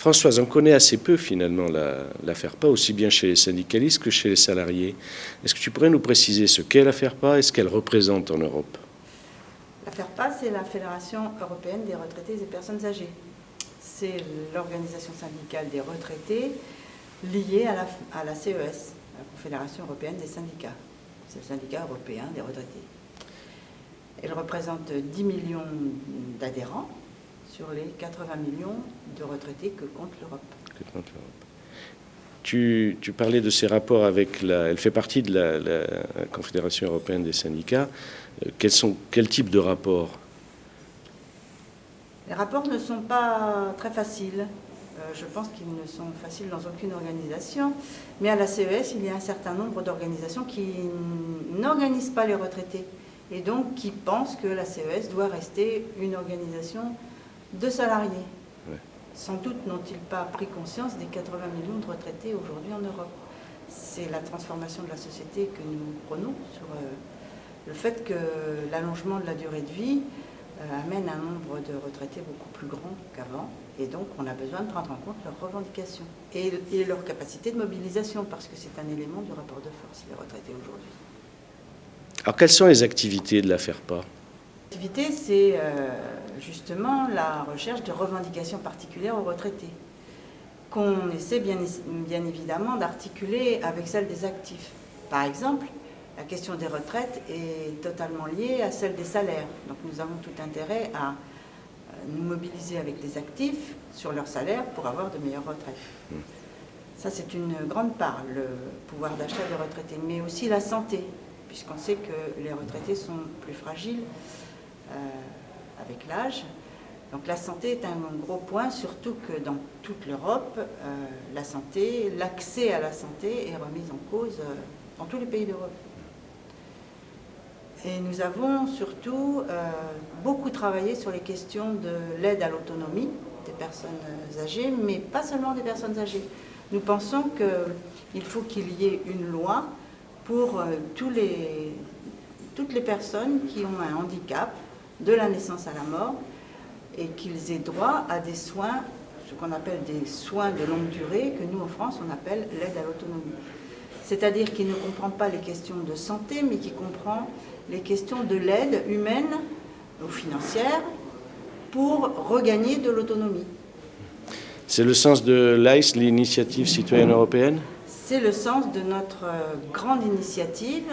Françoise, on connaît assez peu finalement la FERPA, aussi bien chez les syndicalistes que chez les salariés. Est-ce que tu pourrais nous préciser ce qu'est la FERPA et ce qu'elle représente en Europe? La FERPA, c'est la Fédération européenne des retraités et personnes âgées. C'est l'organisation syndicale des retraités liée à la CES, la Confédération européenne des syndicats. C'est le syndicat européen des retraités. Elle représente 10 millions d'adhérents sur les 80 millions de retraités que compte l'Europe. Tu parlais de ses rapports avec elle fait partie de la Confédération européenne des syndicats. Quel type de rapports? Les rapports ne sont pas très faciles. Je pense qu'ils ne sont faciles dans aucune organisation. Mais à la CES, il y a un certain nombre d'organisations qui n'organisent pas les retraités. Et donc qui pensent que la CES doit rester une organisation de salariés. Ouais. Sans doute n'ont-ils pas pris conscience des 80 millions de retraités aujourd'hui en Europe. C'est la transformation de la société que nous prenons sur le fait que l'allongement de la durée de vie amène un nombre de retraités beaucoup plus grand qu'avant. Et donc on a besoin de prendre en compte leurs revendications et leur capacité de mobilisation, parce que c'est un élément du rapport de force, les retraités aujourd'hui. Alors quelles sont les activités de la FERPA? L'activité, c'est justement la recherche de revendications particulières aux retraités, qu'on essaie bien évidemment d'articuler avec celle des actifs. Par exemple, la question des retraites est totalement liée à celle des salaires. Donc nous avons tout intérêt à nous mobiliser avec les actifs sur leurs salaires pour avoir de meilleures retraites. Ça, c'est une grande part, le pouvoir d'achat des retraités, mais aussi la santé, puisqu'on sait que les retraités sont plus fragiles avec l'âge. Donc la santé est un gros point, surtout que dans toute l'Europe, la santé, l'accès à la santé est remis en cause dans tous les pays d'Europe. Et nous avons surtout beaucoup travaillé sur les questions de l'aide à l'autonomie des personnes âgées, mais pas seulement des personnes âgées. Nous pensons qu'il faut qu'il y ait une loi pour toutes les personnes qui ont un handicap, de la naissance à la mort, et qu'ils aient droit à des soins, ce qu'on appelle des soins de longue durée, que nous en France on appelle l'aide à l'autonomie. C'est-à-dire qu'il ne comprend pas les questions de santé, mais qui comprend les questions de l'aide humaine ou financière pour regagner de l'autonomie. C'est le sens de l'ICE, l'initiative citoyenne européenne? C'est le sens de notre grande initiative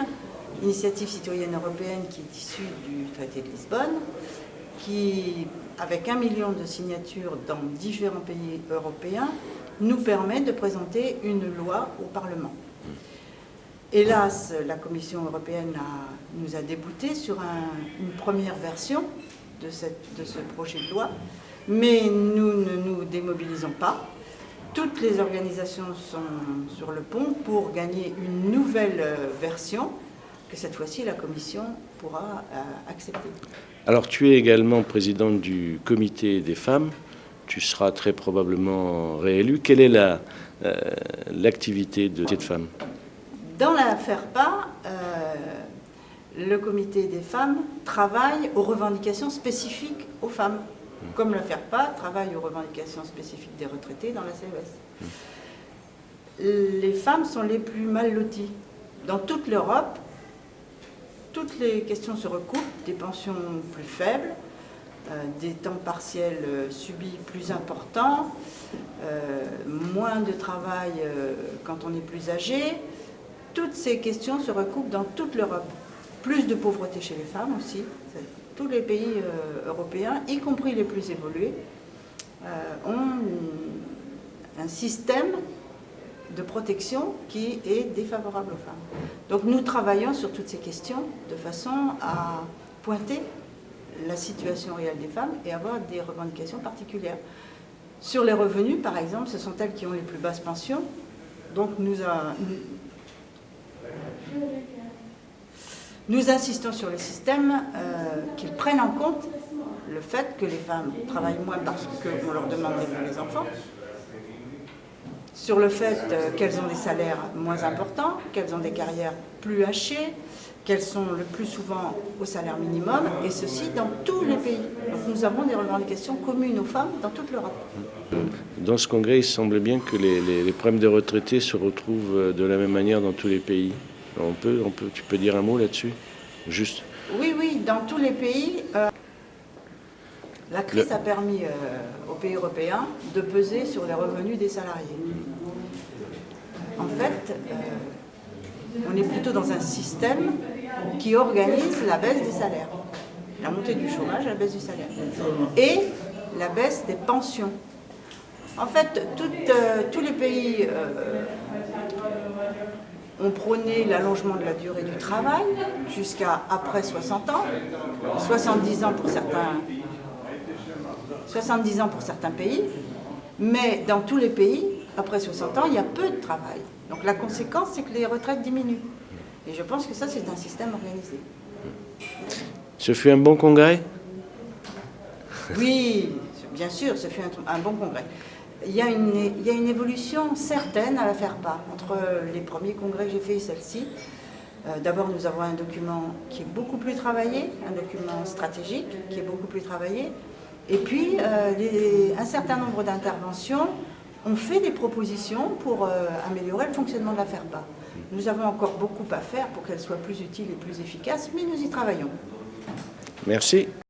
citoyenne européenne qui est issue du traité de Lisbonne, qui, avec 1 million de signatures dans différents pays européens, nous permet de présenter une loi au Parlement. Hélas, la Commission européenne nous a déboutés sur une première version de ce projet de loi, mais nous ne nous démobilisons pas. Toutes les organisations sont sur le pont pour gagner une nouvelle version que cette fois-ci la Commission pourra accepter. Alors tu es également présidente du comité des femmes, tu seras très probablement réélue. Quelle est l'activité de cette femme? Dans la FERPA, le comité des femmes travaille aux revendications spécifiques aux femmes, comme la FERPA travaille aux revendications spécifiques des retraités dans la CES. Les femmes sont les plus mal loties. Dans toute l'Europe, toutes les questions se recoupent, des pensions plus faibles, des temps partiels subis plus importants, moins de travail quand on est plus âgé. Toutes ces questions se recoupent dans toute l'Europe. Plus de pauvreté chez les femmes aussi. Tous les pays européens, y compris les plus évolués, ont un système de protection qui est défavorable aux femmes. Donc nous travaillons sur toutes ces questions de façon à pointer la situation réelle des femmes et avoir des revendications particulières. Sur les revenus, par exemple, ce sont elles qui ont les plus basses pensions. Donc nous insistons sur les systèmes qu'ils prennent en compte le fait que les femmes travaillent moins parce qu'on leur demande d'élever les enfants, sur le fait qu'elles ont des salaires moins importants, qu'elles ont des carrières plus hachées, qu'elles sont le plus souvent au salaire minimum, et ceci dans tous les pays. Donc nous avons des revendications communes aux femmes dans toute l'Europe. Dans ce congrès, il semble bien que les problèmes des retraités se retrouvent de la même manière dans tous les pays. Tu peux dire un mot là-dessus? Juste. Oui, dans tous les pays, la crise a permis aux pays européens de peser sur les revenus des salariés. En fait, on est plutôt dans un système qui organise la baisse des salaires, la montée du chômage, la baisse du salaire, et la baisse des pensions. En fait, tous les pays ont prôné l'allongement de la durée du travail jusqu'à après 60 ans, 70 ans pour certains pays, mais dans tous les pays, après 60 ans, il y a peu de travail. Donc la conséquence, c'est que les retraites diminuent. Et je pense que ça, c'est un système organisé. Ce fut un bon congrès? Oui, bien sûr, ce fut un bon congrès. Il y a une évolution certaine à la FERPA entre les premiers congrès que j'ai fait et celle-ci. D'abord, nous avons un document qui est beaucoup plus travaillé, un document stratégique qui est beaucoup plus travaillé. Et puis, un certain nombre d'interventions ont fait des propositions pour améliorer le fonctionnement de la FERPA. Nous avons encore beaucoup à faire pour qu'elle soit plus utile et plus efficace, mais nous y travaillons. Merci.